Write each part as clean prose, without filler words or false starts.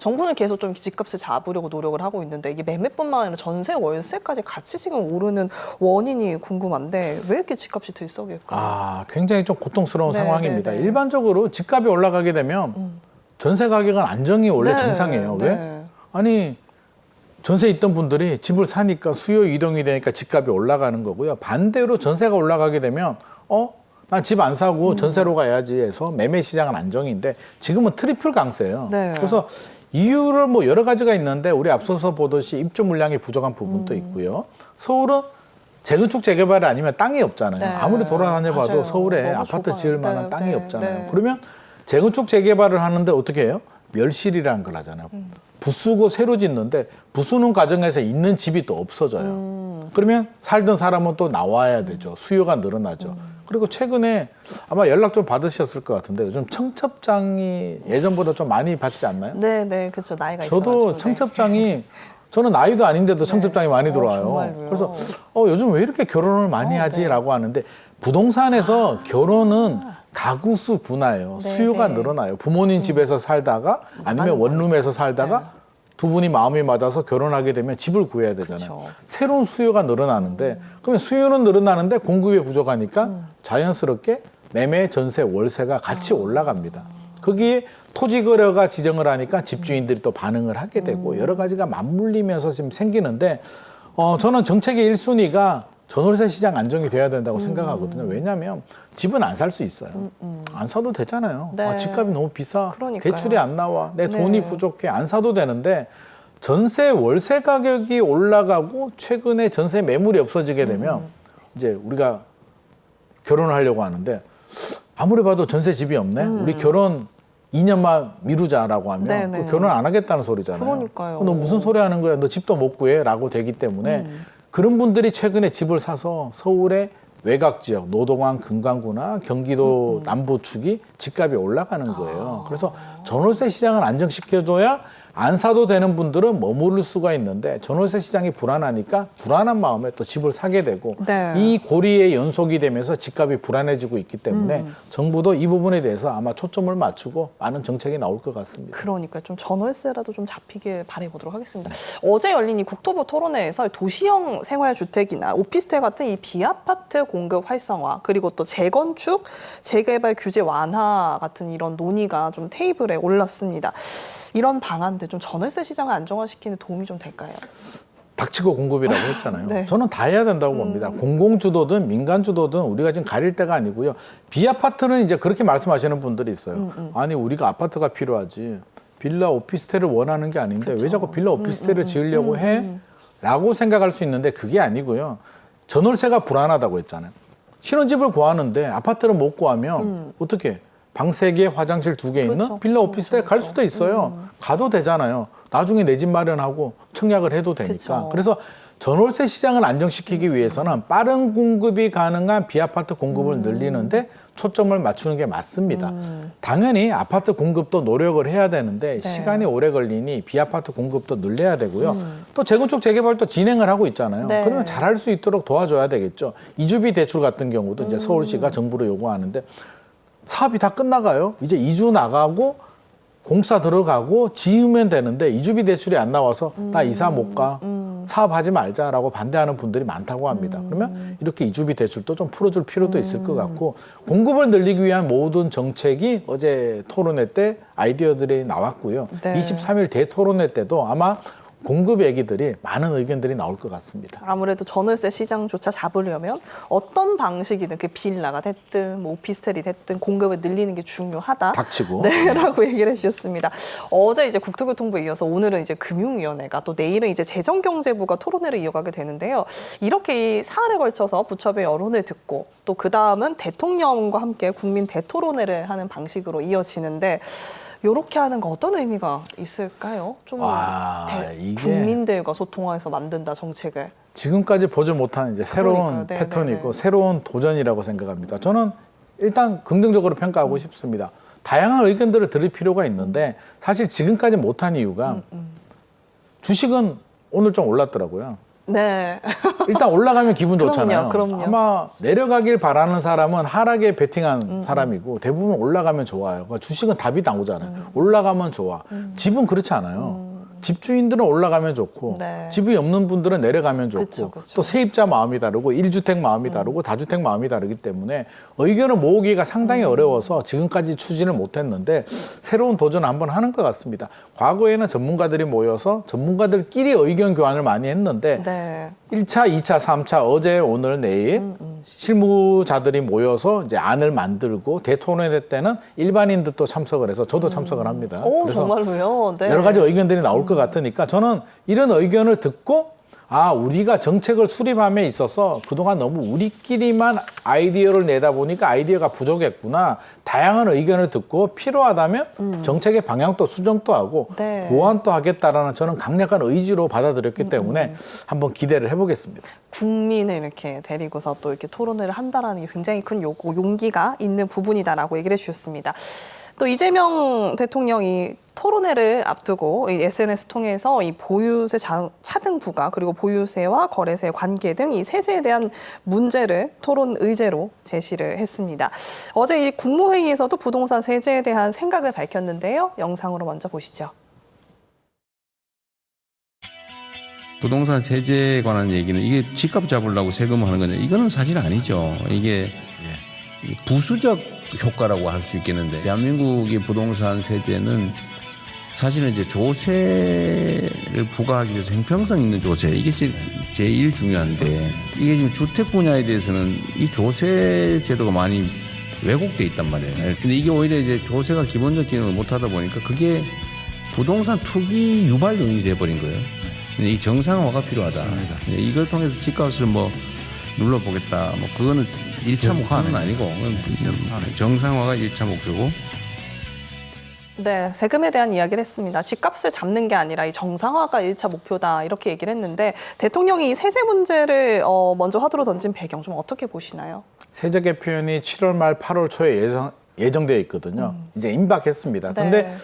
정부는 계속 좀 집값을 잡으려고 노력을 하고 있는데 이게 매매뿐만 아니라 전세, 월세까지 같이 지금 오르는 원인이 궁금한데 왜 이렇게 집값이 들썩일까요? 굉장히 좀 고통스러운 네, 상황입니다. 네, 네. 일반적으로 집값이 올라가게 되면 전세 가격은 안정이 원래 네, 정상이에요. 네. 왜? 아니 전세에 있던 분들이 집을 사니까 수요 이동이 되니까 집값이 올라가는 거고요. 반대로 전세가 올라가게 되면 난 집 안 사고 전세로 가야지 해서 매매 시장은 안정인데 지금은 트리플 강세예요. 네. 그래서 이유를 뭐 여러 가지가 있는데 우리 앞서서 보듯이 입주 물량이 부족한 부분도 있고요. 서울은 재건축 재개발이 아니면 땅이 없잖아요. 네. 아무리 돌아다녀봐도 맞아요. 서울에 너무 아파트 좁아요. 지을 만한 네, 땅이 네, 없잖아요. 네. 그러면 재건축 재개발을 하는데 어떻게 해요? 멸실이라는 걸 하잖아요. 부수고 새로 짓는데 부수는 과정에서 있는 집이 또 없어져요. 그러면 살던 사람은 또 나와야 되죠. 수요가 늘어나죠. 그리고 최근에 아마 연락 좀 받으셨을 것 같은데 요즘 청첩장이 예전보다 좀 많이 받지 않나요? 네, 네, 그렇죠. 나이가 저도 있어가지고. 청첩장이 저는 나이도 아닌데도 청첩장이 많이 들어와요. 정말로요? 그래서 요즘 왜 이렇게 결혼을 많이 하지라고 하는데 부동산에서 결혼은 가구수 분화예요. 네, 수요가 네. 늘어나요. 부모님 집에서 살다가 아니면 원룸에서 살다가 두 분이 마음이 맞아서 결혼하게 되면 집을 구해야 되잖아요. 그렇죠. 새로운 수요가 늘어나는데 그러면 수요는 늘어나는데 공급이 부족하니까 자연스럽게 매매, 전세, 월세가 같이 올라갑니다. 거기에 토지 거래가 지정을 하니까 집주인들이 또 반응을 하게 되고 여러 가지가 맞물리면서 지금 생기는데 저는 정책의 1순위가 전월세 시장 안정이 돼야 된다고 생각하거든요. 왜냐하면 집은 안 살 수 있어요. 안 사도 되잖아요. 네. 집값이 너무 비싸. 그러니까요. 대출이 안 나와. 내 네. 돈이 부족해. 안 사도 되는데 전세, 월세 가격이 올라가고 최근에 전세 매물이 없어지게 되면 이제 우리가 결혼을 하려고 하는데 아무리 봐도 전세 집이 없네. 우리 결혼 2년만 미루자라고 하면 네, 네. 결혼 안 하겠다는 소리잖아요. 그러니까요. 너 무슨 소리 하는 거야? 너 집도 못 구해? 라고 되기 때문에 그런 분들이 최근에 집을 사서 서울의 외곽 지역, 노동항, 금강구나 경기도 남부 축이 집값이 올라가는 거예요. 그래서 전월세 시장을 안정시켜줘야 안 사도 되는 분들은 머무를 수가 있는데 전월세 시장이 불안하니까 불안한 마음에 또 집을 사게 되고 네. 이 고리의 연속이 되면서 집값이 불안해지고 있기 때문에 정부도 이 부분에 대해서 아마 초점을 맞추고 많은 정책이 나올 것 같습니다. 그러니까 좀 전월세라도 좀 잡히길 바라보도록 하겠습니다. 어제 열린 이 국토부 토론회에서 도시형 생활주택이나 오피스텔 같은 이 비아파트 공급 활성화 그리고 또 재건축, 재개발 규제 완화 같은 이런 논의가 좀 테이블에 올랐습니다. 이런 방안들 좀 전월세 시장을 안정화시키는 도움이 좀 될까요? 닥치고 공급이라고 했잖아요. 네. 저는 다 해야 된다고 봅니다. 공공주도든 민간주도든 우리가 지금 가릴 때가 아니고요. 비아파트는 이제 그렇게 말씀하시는 분들이 있어요. 아니 우리가 아파트가 필요하지 빌라 오피스텔을 원하는 게 아닌데 왜 자꾸 빌라 오피스텔을 지으려고 해? 라고 생각할 수 있는데 그게 아니고요. 전월세가 불안하다고 했잖아요. 신혼집을 구하는데 아파트를 못 구하면 어떻게 방 3개, 화장실 2개 있는 그렇죠. 빌라 오피스텔 갈 수도 있어요. 가도 되잖아요. 나중에 내 집 마련하고 청약을 해도 되니까. 그렇죠. 그래서 전월세 시장을 안정시키기 위해서는 빠른 공급이 가능한 비아파트 공급을 늘리는데 초점을 맞추는 게 맞습니다. 당연히 아파트 공급도 노력을 해야 되는데 네. 시간이 오래 걸리니 비아파트 공급도 늘려야 되고요. 또 재건축 재개발도 진행을 하고 있잖아요. 네. 그러면 잘할 수 있도록 도와줘야 되겠죠. 이주비 대출 같은 경우도 이제 서울시가 정부로 요구하는데 사업이 다 끝나가요. 이제 이주 나가고 공사 들어가고 지으면 되는데 이주비 대출이 안 나와서 나 이사 못 가. 사업하지 말자라고 반대하는 분들이 많다고 합니다. 그러면 이렇게 이주비 대출도 좀 풀어줄 필요도 있을 것 같고 공급을 늘리기 위한 모든 정책이 어제 토론회 때 아이디어들이 나왔고요. 네. 23일 대토론회 때도 아마 공급 얘기들이 많은 의견들이 나올 것 같습니다. 아무래도 전월세 시장조차 잡으려면 어떤 방식이든 그 빌라가 됐든 뭐 오피스텔이 됐든 공급을 늘리는 게 중요하다. 닥치고. 네라고 얘기를 해주셨습니다. 어제 이제 국토교통부에 이어서 오늘은 이제 금융위원회가 또 내일은 이제 재정경제부가 토론회를 이어가게 되는데요. 이렇게 이 사안에 걸쳐서 부처의 여론을 듣고 또 그 다음은 대통령과 함께 국민 대토론회를 하는 방식으로 이어지는데. 이렇게 하는 거 어떤 의미가 있을까요? 좀 이게 국민들과 소통해서 만든다 정책을. 지금까지 보지 못한 이제 새로운 그러니까요. 네, 패턴이고 네, 네. 새로운 도전이라고 생각합니다. 저는 일단 긍정적으로 평가하고 싶습니다. 다양한 의견들을 들을 필요가 있는데 사실 지금까지 못한 이유가 주식은 오늘 좀 올랐더라고요. 네. 일단 올라가면 기분 좋잖아요. 그럼요. 아마 내려가길 바라는 사람은 하락에 베팅한 사람이고 대부분 올라가면 좋아요. 그러니까 주식은 답이 나오잖아요. 올라가면 좋아. 집은 그렇지 않아요. 집주인들은 올라가면 좋고 네. 집이 없는 분들은 내려가면 좋고 그쵸. 또 세입자 마음이 다르고 1주택 마음이 다르고 다주택 마음이 다르기 때문에 의견을 모으기가 상당히 어려워서 지금까지 추진을 못했는데 새로운 도전을 한번 하는 것 같습니다. 과거에는 전문가들이 모여서 전문가들끼리 의견 교환을 많이 했는데 네. 1차, 2차, 3차 어제 오늘 내일 실무자들이 모여서 이제 안을 만들고 대토론회 때는 일반인들도 참석을 해서 저도 참석을 합니다. 오, 그래서 정말로요? 네. 여러 가지 의견들이 나올 것 같으니까 저는 이런 의견을 듣고 우리가 정책을 수립함에 있어서 그동안 너무 우리끼리만 아이디어를 내다 보니까 아이디어가 부족했구나. 다양한 의견을 듣고 필요하다면 정책의 방향도 수정도 하고 네. 보완도 하겠다라는 저는 강력한 의지로 받아들였기 때문에 한번 기대를 해보겠습니다. 국민을 이렇게 데리고서 또 이렇게 토론을 한다라는 게 굉장히 큰 용기가 있는 부분이다라고 얘기를 해주셨습니다. 또 이재명 대통령이 토론회를 앞두고 이 SNS 통해서 이 보유세 차등 부과 그리고 보유세와 거래세 관계 등 이 세제에 대한 문제를 토론 의제로 제시를 했습니다. 어제 이 국무회의에서도 부동산 세제에 대한 생각을 밝혔는데요. 영상으로 먼저 보시죠. 부동산 세제에 관한 얘기는 이게 집값 잡으려고 세금을 하는 거냐, 이거는 사실 아니죠. 이게 부수적 효과라고 할 수 있겠는데, 대한민국의 부동산 세제는 사실은 이제 조세를 부과하기 위해서 형평성 있는 조세, 이게 제일 중요한데, 이게 지금 주택 분야에 대해서는 이 조세 제도가 많이 왜곡돼 있단 말이에요. 근데 이게 오히려 이제 조세가 기본적 기능을 못 하다 보니까 그게 부동산 투기 유발 요인이 돼버린 거예요. 근데 이 정상화가 필요하다. 이걸 통해서 집값을 뭐 눌러보겠다. 뭐 그거는 1차 목표는 아니고 정상화가 1차 목표고. 네, 세금에 대한 이야기를 했습니다. 집값을 잡는 게 아니라 이 정상화가 1차 목표다 이렇게 얘기를 했는데 대통령이 이 세제 문제를 먼저 화두로 던진 배경 좀 어떻게 보시나요? 세제 개편이 7월 말 8월 초에 예정되어 있거든요. 이제 임박했습니다. 네. 근데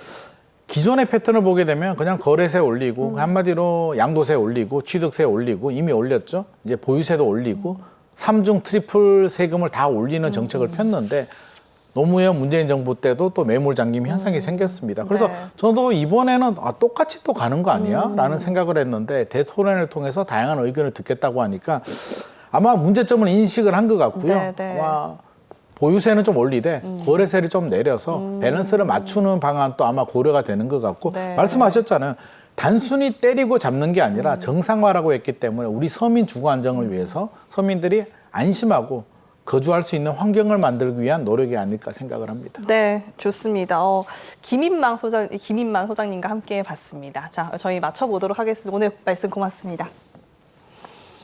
기존의 패턴을 보게 되면 그냥 거래세 올리고 한마디로 양도세 올리고 취득세 올리고 이미 올렸죠. 이제 보유세도 올리고 삼중 트리플 세금을 다 올리는 정책을 폈는데 노무현 문재인 정부 때도 또 매물 잠김 현상이 생겼습니다. 그래서 네. 저도 이번에는 똑같이 또 가는 거 아니야? 라는 생각을 했는데 대토론을 통해서 다양한 의견을 듣겠다고 하니까 아마 문제점을 인식을 한 것 같고요. 네, 네. 아마 보유세는 좀 올리되 거래세를 좀 내려서 밸런스를 맞추는 방안도 아마 고려가 되는 것 같고 네. 말씀하셨잖아요. 단순히 때리고 잡는 게 아니라 정상화라고 했기 때문에 우리 서민 주거 안정을 위해서 서민들이 안심하고 거주할 수 있는 환경을 만들기 위한 노력이 아닐까 생각을 합니다. 네, 좋습니다. 김인만 소장님과 함께 봤습니다. 자, 저희 맞춰보도록 하겠습니다. 오늘 말씀 고맙습니다.